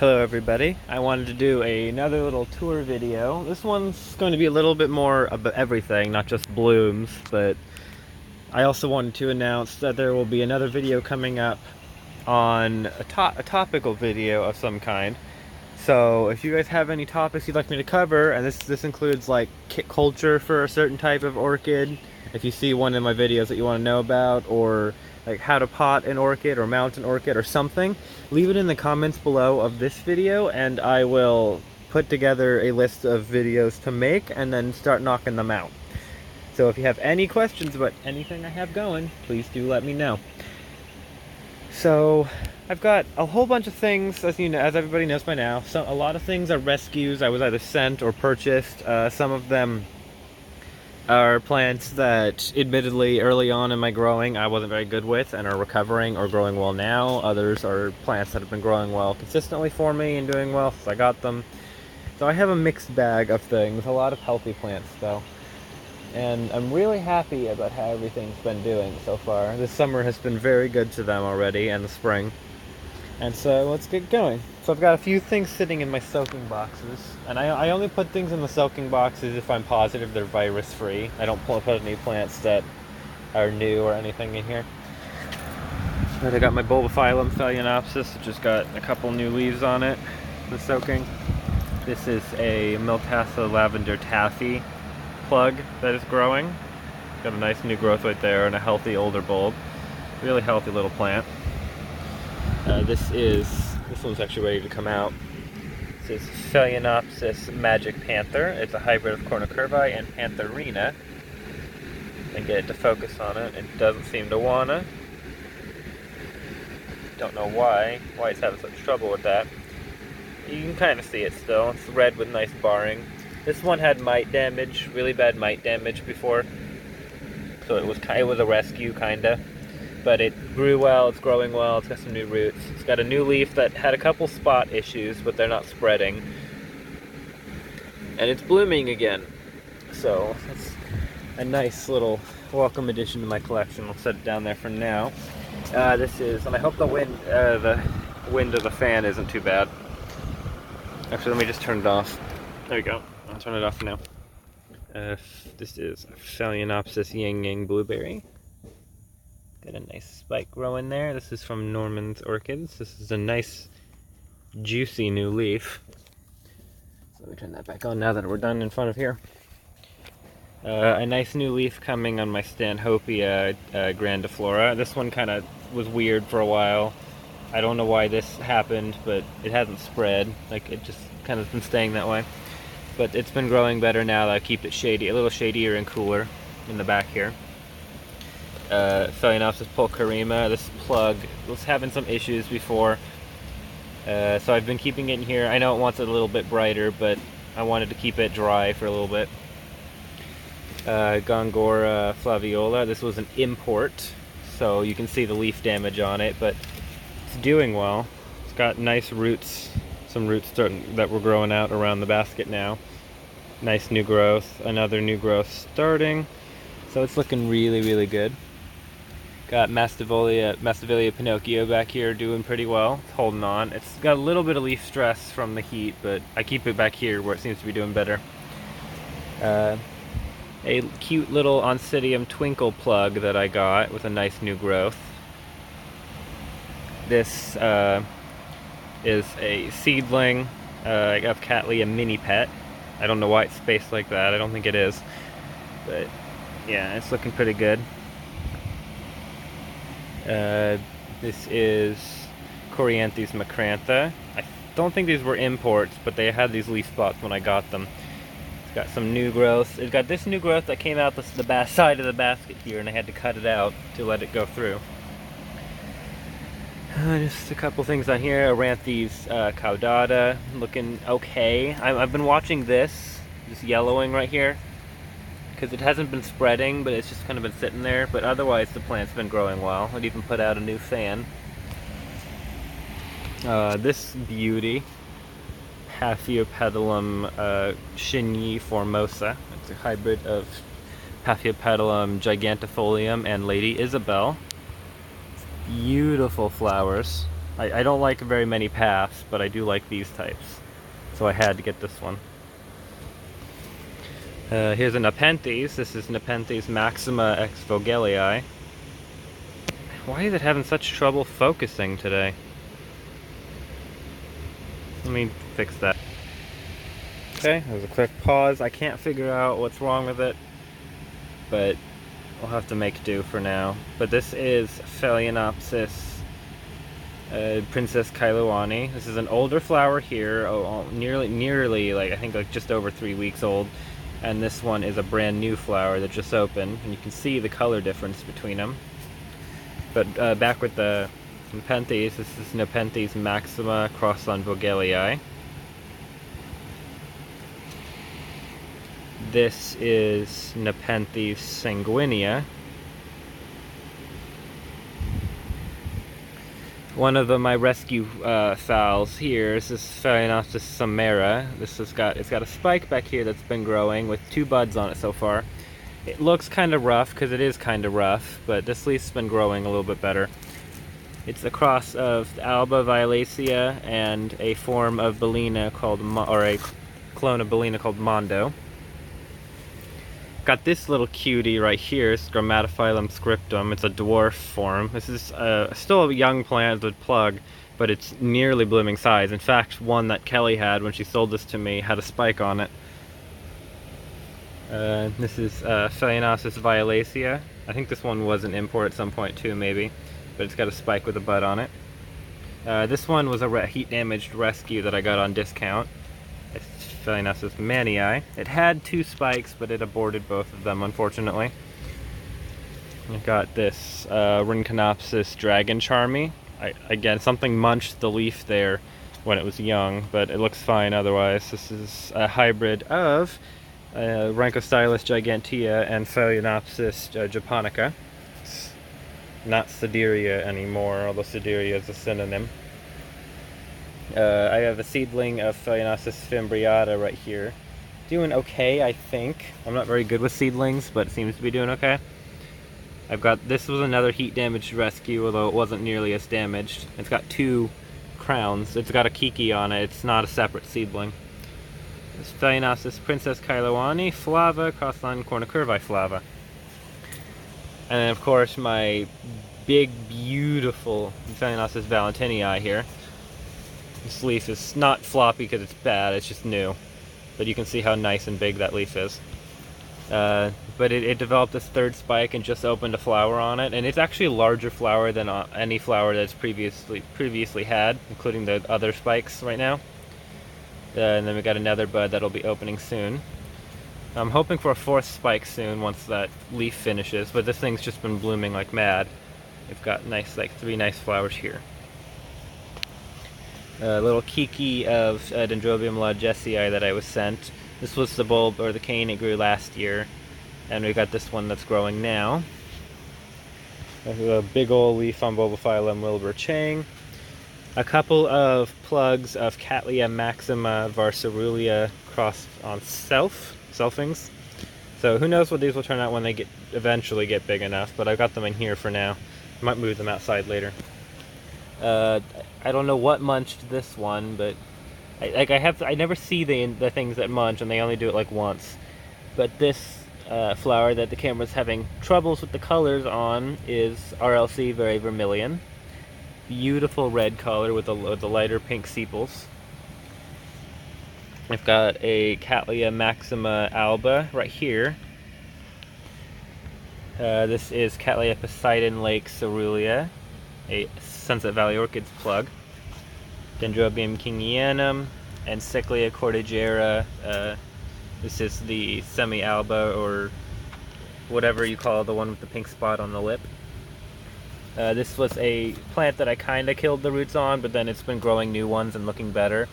Hello everybody. I wanted to do another little tour video. This one's going to be a little bit more about everything, not just blooms, but I also wanted to announce that there will be another video coming up on a topical video of some kind. So if you guys have any topics you'd like me to cover, and this includes like kit culture for a certain type of orchid, if you see one in my videos that you want to know about, or like how to pot an orchid or mount an orchid or something, leave it in the comments below of this video and I will put together a list of videos to make and then start knocking them out. So if you have any questions about anything I have going, please do let me know. So I've got a whole bunch of things, as you know, as everybody knows by now. So a lot of things are rescues I was either sent or purchased. Some of them are plants that admittedly early on in my growing I wasn't very good with and are recovering or growing well now. Others are plants that have been growing well consistently for me and doing well since I got them. So I have a mixed bag of things, a lot of healthy plants though. And I'm really happy about how everything's been doing so far. This summer has been very good to them already, and the spring. And so let's get going. So I've got a few things sitting in my soaking boxes. And I only put things in the soaking boxes if I'm positive they're virus free. I don't put any plants that are new or anything in here. But I got my Bulbophyllum phalaenopsis, which has got a couple new leaves on it. The soaking. This is a Miltassa lavender taffy plug that is growing. Got a nice new growth right there and a healthy older bulb. Really healthy little plant. This one's actually ready to come out. This is Phalaenopsis Magic Panther. It's a hybrid of Cornucurvi and Pantherina. And get it to focus on it. It doesn't seem to wanna. Don't know why it's having such trouble with that. You can kind of see it still. It's red with nice barring. This one had mite damage, really bad mite damage before. So it was a rescue kinda. But it grew well, it's growing well, it's got some new roots. It's got a new leaf that had a couple spot issues, but they're not spreading. And it's blooming again. So it's a nice little welcome addition to my collection. I'll set it down there for now. And I hope the wind of the fan isn't too bad. Actually, let me just turn it off. There we go. I'll turn it off for now. This is Phalaenopsis Yang Yang Blueberry. Got a nice spike growing there. This is from Norman's Orchids. This is a nice, juicy new leaf. So let me turn that back on now that we're done in front of here. A nice new leaf coming on my Stanhopea grandiflora. This one kind of was weird for a while. I don't know why this happened, but it hasn't spread. Like, it just kind of been staying that way. But it's been growing better now that I keep it shady, a little shadier and cooler in the back here. Phalaenopsis pulcherrima. This plug was having some issues before, so I've been keeping it in here. I know it wants it a little bit brighter, but I wanted to keep it dry for a little bit. Gongora flaviola. This was an import, so you can see the leaf damage on it, but it's doing well. It's got nice roots, some roots that were growing out around the basket now. Nice new growth, another new growth starting, so it's looking really, really good. Got Masdevallia Pinocchio back here doing pretty well. It's holding on. It's got a little bit of leaf stress from the heat, but I keep it back here where it seems to be doing better. A cute little Oncidium Twinkle plug that I got with a nice new growth. This is a seedling of Cattleya Mini Pet. I don't know why it's spaced like that. I don't think it is. But yeah, it's looking pretty good. This is Coryanthes macrantha. I don't think these were imports, but they had these leaf spots when I got them. It's got some new growth. It's got this new growth that came out the side of the basket here, and I had to cut it out to let it go through. Just a couple things on here. Aranthes caudata, looking okay. I've been watching this yellowing right here, because it hasn't been spreading, but it's just kind of been sitting there. But otherwise, the plant's been growing well. It even put out a new fan. This beauty, Paphiopedilum Chinyi formosa. It's a hybrid of Paphiopedilum gigantifolium and Lady Isabel. Beautiful flowers. I don't like very many paths, but I do like these types. So I had to get this one. Here's a Nepenthes. This is Nepenthes Maxima X Vogelii. Why is it having such trouble focusing today? Let me fix that. Okay, there's a quick pause. I can't figure out what's wrong with it, but we'll have to make do for now. But this is Phalaenopsis Princess Kailowani. This is an older flower here, nearly like I think like just over 3 weeks old. And this one is a brand new flower that just opened, and you can see the color difference between them. But back with the Nepenthes, this is Nepenthes Maxima crossed on Vogelii. This is Nepenthes Sanguinea. One of my rescue fowls here is this Phalaenopsis samara. It's got a spike back here that's been growing with 2 buds on it so far. It looks kind of rough because it is kind of rough, but this leaf's been growing a little bit better. It's a cross of Alba violacea and a form of Bellina called, or a clone of Bellina called Mondo. Got this little cutie right here, it's Grammatophyllum scriptum. It's a dwarf form. This is still a young plant with plug, but it's nearly blooming size. In fact, one that Kelly had when she sold this to me had a spike on it. This is Phalaenopsis violacea. I think this one was an import at some point too, maybe, but it's got a spike with a bud on it. This one was a heat-damaged rescue that I got on discount. It's Phalaenopsis mannii. It had 2 spikes, but it aborted both of them, unfortunately. I got this Rhynchonopsis dragon charmy. Again, something munched the leaf there when it was young, but it looks fine otherwise. This is a hybrid of Rhynchostylus gigantea and Phalaenopsis japonica. It's not Sideria anymore, although Sideria is a synonym. I have a seedling of Phalaenopsis fimbriata right here. Doing okay, I think. I'm not very good with seedlings, but it seems to be doing okay. This was another heat damaged rescue, although it wasn't nearly as damaged. It's got 2 crowns. It's got a kiki on it. It's not a separate seedling. This Phalaenopsis Princess Kailowani flava crossed on Cornucurvi flava. And then, of course, my big, beautiful Phalaenopsis valentinii here. This leaf is not floppy because it's bad, it's just new. But you can see how nice and big that leaf is. But it developed this 3rd spike and just opened a flower on it. And it's actually a larger flower than any flower that's previously had, including the other spikes right now. And then we got another bud that'll be opening soon. I'm hoping for a 4th spike soon once that leaf finishes, but this thing's just been blooming like mad. We've got nice, like 3 nice flowers here. A little kiki of Dendrobium largesii that I was sent. This was the bulb, or the cane it grew last year. And we got this one that's growing now. A big old leaf on Bulbophyllum Wilbur Chang. A couple of plugs of Cattleya maxima varsarulia crossed on selfings. So who knows what these will turn out when they eventually get big enough, but I've got them in here for now. I might move them outside later. I don't know what munched this one, but I never see the things that munch, and they only do it like once. But this flower that the camera's having troubles with the colors on is RLC Very Vermilion. Beautiful red color with the lighter pink sepals. I've got a Cattleya maxima alba right here. This is Cattleya Poseidon Lake cerulean, a Sunset Valley Orchids plug. Dendrobium kingianum and Cyclia cordillera. This is the semi-alba, or whatever you call the one with the pink spot on the lip. This was a plant that I kind of killed the roots on, but then it's been growing new ones and looking better.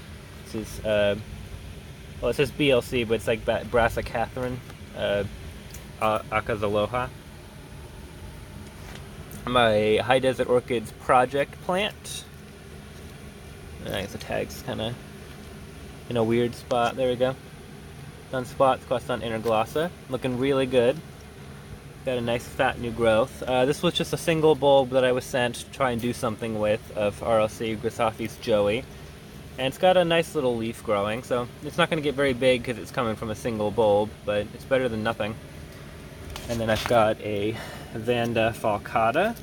This is, well, it says BLC, but it's like Brassicatharine Acazaloha. My High Desert Orchids project plant. I guess the tag's kind of in a weird spot. There we go. Done spots, crossed on interglossa. Looking really good. Got a nice fat new growth. This was just a single bulb that I was sent to try and do something with of RLC Growspaces Joey. And it's got a nice little leaf growing, so it's not going to get very big because it's coming from a single bulb, but it's better than nothing. And then I've got a Vanda falcata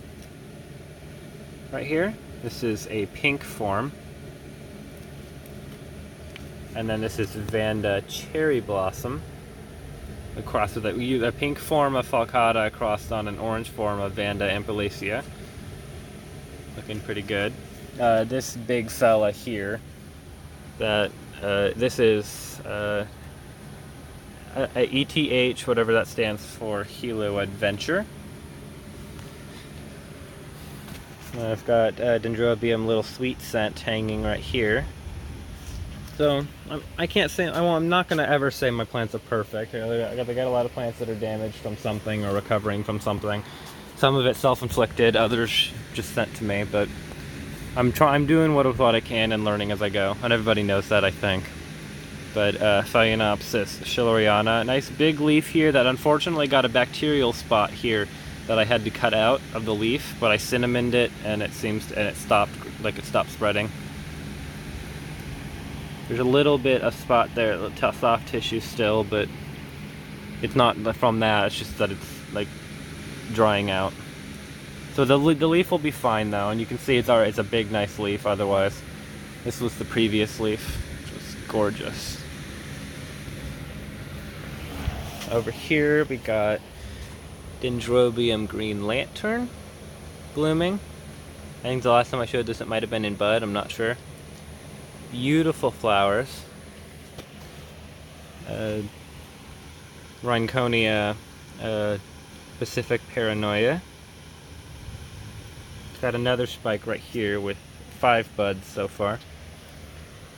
right here. This is a pink form. And then this is Vanda cherry blossom. Across with it, we use a pink form of falcata crossed on an orange form of Vanda ampelacea. Looking pretty good. This big fella here, this is a ETH, whatever that stands for, Hilo Adventure. I've got Dendrobium Little Sweet Scent hanging right here. So I can't say, I'm not going to ever say my plants are perfect. I got a lot of plants that are damaged from something or recovering from something. Some of it self-inflicted, others just sent to me, but I'm doing what I can and learning as I go, and everybody knows that, I think. But Phalaenopsis schilleriana, nice big leaf here that unfortunately got a bacterial spot here that I had to cut out of the leaf, but I cinnamoned it and it stopped spreading. There's a little bit of spot there, soft tissue still, but it's not from that, it's just that it's like drying out. So the leaf will be fine though, and you can see it's a big nice leaf otherwise. This was the previous leaf, which was gorgeous. Over here we got Dendrobium green lantern blooming. I think the last time I showed this it might have been in bud, I'm not sure. Beautiful flowers. Rhynchonia Pacific Paranoia. Got another spike right here with 5 buds so far.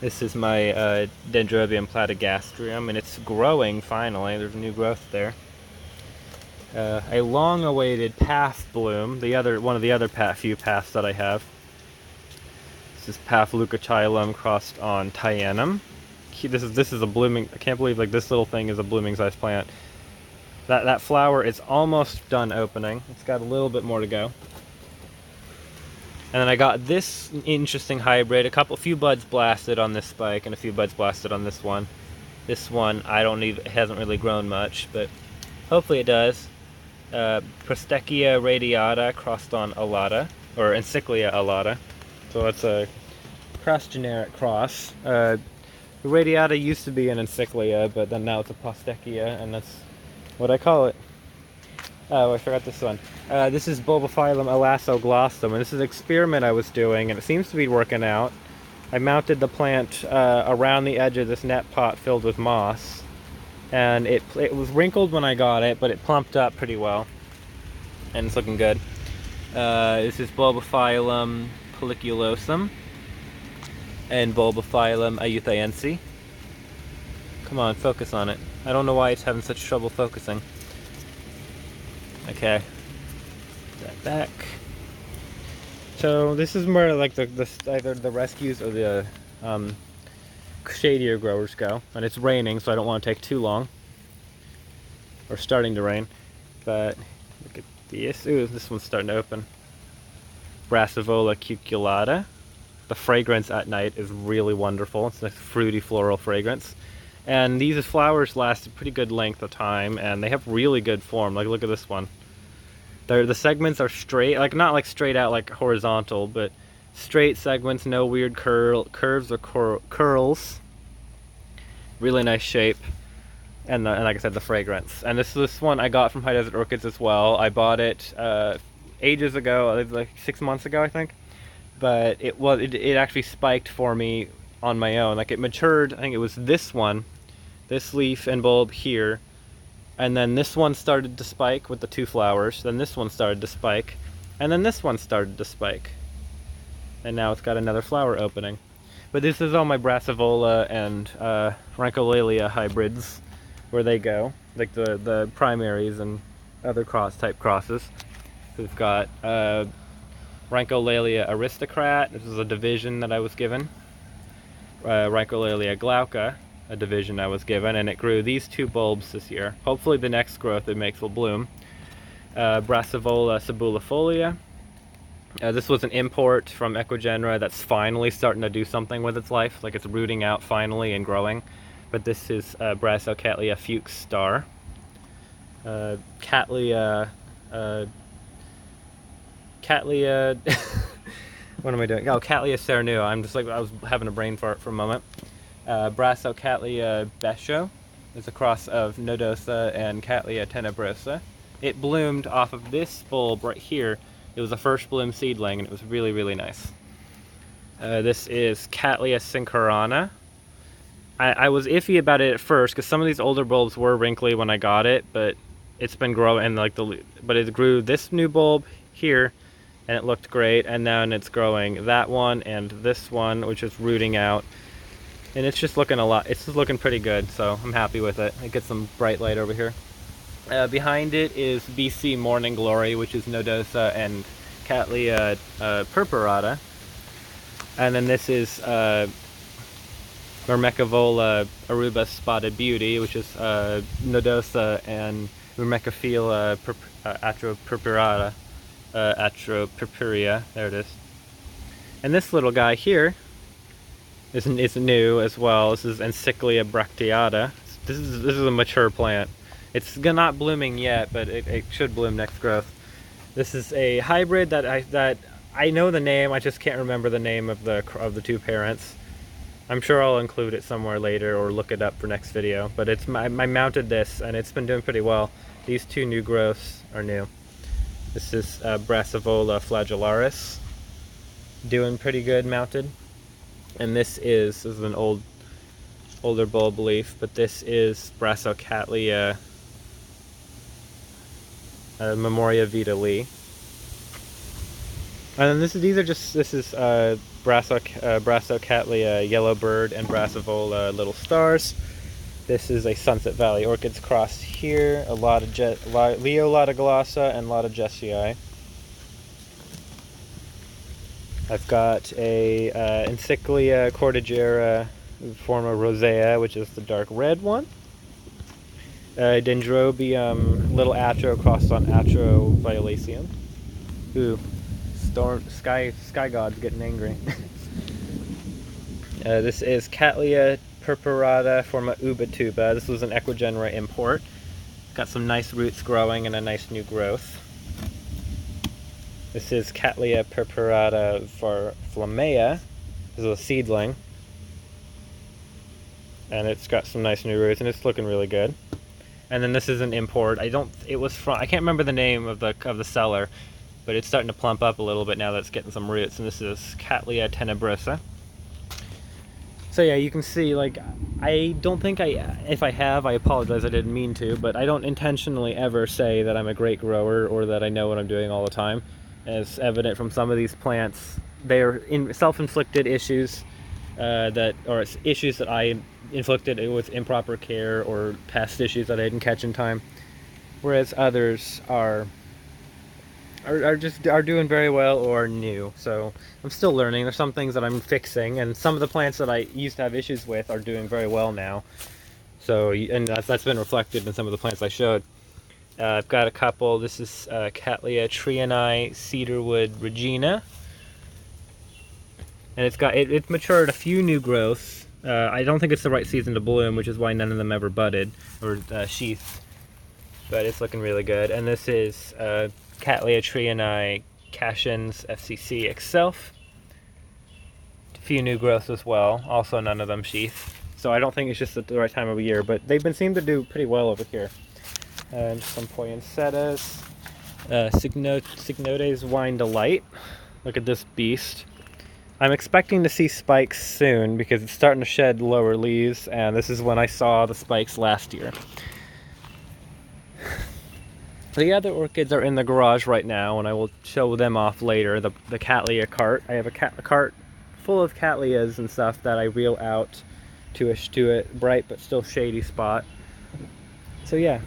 This is my Dendrobium platygastrium, and it's growing finally. There's new growth there. A long-awaited path bloom, one of the other few paths that I have. This is Path leucochilum crossed on Tyanum. This is a blooming. I can't believe like this little thing is a blooming size plant. That flower is almost done opening. It's got a little bit more to go. And then I got this interesting hybrid. A few buds blasted on this spike, and a few buds blasted on this one. This one it hasn't really grown much, but hopefully it does. Prostechia radiata crossed on alata, or Encyclia alata. So it's a cross-generic cross. Radiata used to be an Encyclia, but then now it's a Prostechia, and that's what I call it. Oh, I forgot this one. This is Bulbophyllum elastoglostum, and this is an experiment I was doing, and it seems to be working out. I mounted the plant around the edge of this net pot filled with moss, and it was wrinkled when I got it, but it plumped up pretty well, and it's looking good. This is Bulbophyllum pelliculosum and Bulbophyllum ayuthaense. Come on, focus on it. I don't know why it's having such trouble focusing. Okay, put that back. So this is where like either the rescues or the shadier growers go, and it's raining, so I don't want to take too long. Or starting to rain, but look at this. Ooh, this one's starting to open. Brassivola cuculata. The fragrance at night is really wonderful. It's a fruity floral fragrance. And these flowers last a pretty good length of time, and they have really good form. Like, look at this one. The segments are straight, like not like straight out like horizontal, but straight segments, no weird curves or curls. Really nice shape. And like I said, the fragrance. And this one I got from High Desert Orchids as well. I bought it ages ago, like 6 months ago, I think. But it actually spiked for me on my own. Like it matured, I think it was this one, this leaf and bulb here, and then this one started to spike with the 2 flowers, then this one started to spike, and then this one started to spike. And now it's got another flower opening. But this is all my Brassivola and Rhyncholalia hybrids, where they go, like the primaries and other type crosses. We've got Rhyncholalia aristocrat, this is a division that I was given. Rhyncholalia glauca, a division I was given, and it grew these 2 bulbs this year. Hopefully the next growth it makes will bloom. Brassivola cibulifolia. This was an import from Ecuagenera that's finally starting to do something with its life, like it's rooting out finally and growing. But this is Brassocatlia fuchs star. Cattleya, what am I doing? Oh, Cattleya cernua. I'm just like, I was having a brain fart for a moment. Brassocatlia besho is a cross of nodosa and Cattleya tenebrosa. It bloomed off of this bulb right here. It was a first bloom seedling, and it was really, really nice. This is Cattleya synchorana. I was iffy about it at first because some of these older bulbs were wrinkly when I got it, but it's been growing, and but it grew this new bulb here, and it looked great, and then it's growing that one and this one, which is rooting out, and it's just looking it's just looking pretty good, so I'm happy with it. It gets some bright light over here. Behind it is BC Morning Glory, which is nodosa and Cattleya purpurata. And then this is Myrmecovola aruba spotted beauty, which is nodosa and Myrmecophila atropurpurata, atropurpurea. There it is. And this little guy here is new as well. This is Encyclia bracteata. This is a mature plant. It's not blooming yet, but it should bloom next growth. This is a hybrid that I know the name. I just can't remember the name of the two parents. I'm sure I'll include it somewhere later or look it up for next video. But I mounted this, and it's been doing pretty well. These two new growths are new. This is Brassivola flagellaris, doing pretty good mounted. And this is an older bulb leaf, but this is Brassocatlia Memoria Vita Lee. And then this is Brassocatlia Yellowbird and Brassivola Little Stars. This is a Sunset Valley Orchids crossed here. A lot of Leo Lotoglossa and Lotogessii. I've got a Encyclia Cordillera Forma Rosea, which is the dark red one. Dendrobium Little Atro crossed on Atro Violaceum. Ooh, sky god's getting angry. This is Cattleya purpurata Forma ubatuba. This was an Ecuagenera import. Got some nice roots growing and a nice new growth. This is Cattleya purpurata flammea. This is a seedling. And it's got some nice new roots, and it's looking really good. And then this is an import. I can't remember the name of the seller, but it's starting to plump up a little bit now that it's getting some roots. And this is Cattleya tenebrosa. So yeah, you can see, like, I don't think if I have, I apologize, I didn't mean to, but I don't intentionally ever say that I'm a great grower or that I know what I'm doing all the time. As evident from some of these plants, they are self-inflicted issues, issues that I inflicted with improper care or pest issues that I didn't catch in time, whereas others are doing very well or are new. So I'm still learning. There's some things that I'm fixing, and some of the plants that I used to have issues with are doing very well now. So, and that's been reflected in some of the plants I showed. I've got a couple. This is Cattleya triani cedarwood regina, and it's matured a few new growths. I don't think it's the right season to bloom, which is why none of them ever budded or sheathed, but it's looking really good. And this is Cattleya triani Cashin's FCC Excelf. A few new growths as well, also none of them sheath. So I don't think it's just at the right time of year, but they've seemed to do pretty well over here. And some poinsettias. Signotes Wine Delight. Look at this beast. I'm expecting to see spikes soon because it's starting to shed lower leaves, and this is when I saw the spikes last year. The other orchids are in the garage right now, and I will show them off later. The Cattleya cart. I have a cart full of Cattleyas and stuff that I reel out to a bright but still shady spot. So yeah,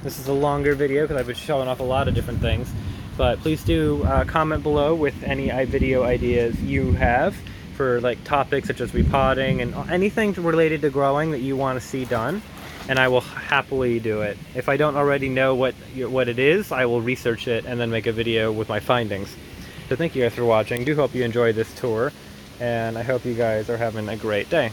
this is a longer video because I've been showing off a lot of different things. But please do comment below with any video ideas you have for like topics such as repotting and anything related to growing that you want to see done. and I will happily do it. If I don't already know what it is, I will research it and then make a video with my findings. So thank you guys for watching. I do hope you enjoyed this tour, and I hope you guys are having a great day.